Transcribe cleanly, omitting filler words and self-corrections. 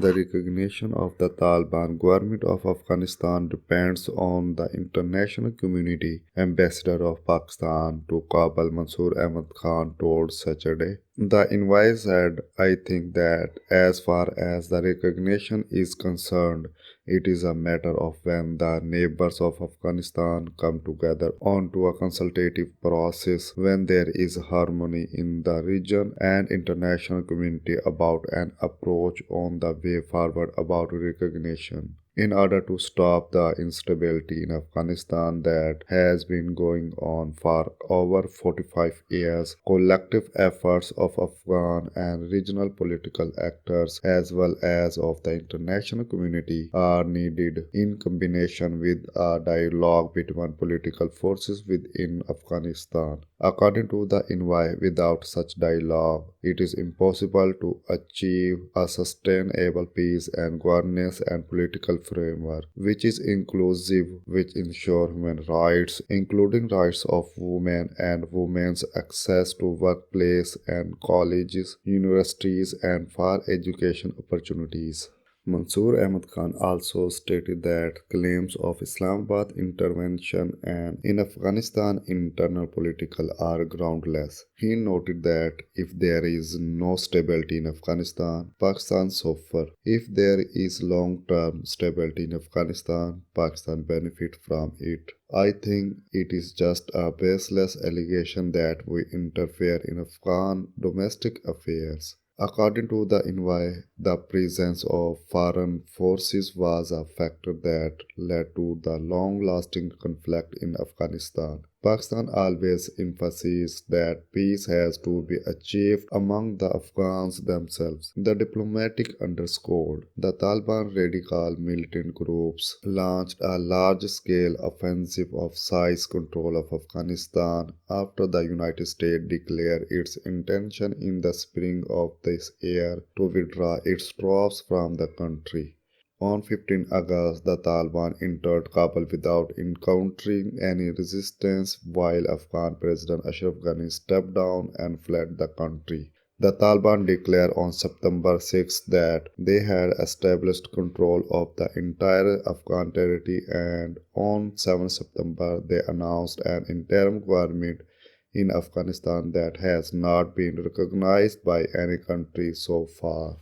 The recognition of the Taliban government of Afghanistan depends on the international community. Ambassador of Pakistan to Kabul Mansoor Ahmad Khan told Saturday. The envoy said, I think that as far as the recognition is concerned, it is a matter of when the neighbors of Afghanistan come together onto a consultative process, when there is harmony in the region and international community about an approach on the way forward about recognition. In order to stop the instability in Afghanistan that has been going on for over 45 years, collective efforts of Afghan and regional political actors as well as of the international community are needed in combination with a dialogue between political forces within Afghanistan. According to the envoy, without such dialogue, it is impossible to achieve a sustainable peace and governance and political framework which is inclusive, which ensure human rights, including rights of women and women's access to workplace and colleges, universities, and for education opportunities. Mansoor Ahmad Khan also stated that claims of Islamabad intervention and in Afghanistan internal political are groundless. He noted that if there is no stability in Afghanistan, Pakistan suffers. If there is long-term stability in Afghanistan, Pakistan benefits from it. I think it is just a baseless allegation that we interfere in Afghan domestic affairs. According to the envoy, the presence of foreign forces was a factor that led to the long-lasting conflict in Afghanistan. Pakistan always emphasized that peace has to be achieved among the Afghans themselves. The diplomatic underscored the Taliban radical militant groups launched a large-scale offensive of size control of Afghanistan after the United States declared its intention in the spring of this year to withdraw its troops from the country. On 15 August, the Taliban entered Kabul without encountering any resistance while Afghan President Ashraf Ghani stepped down and fled the country. The Taliban declared on September 6 that they had established control of the entire Afghan territory, and on 7 September they announced an interim government in Afghanistan that has not been recognized by any country so far.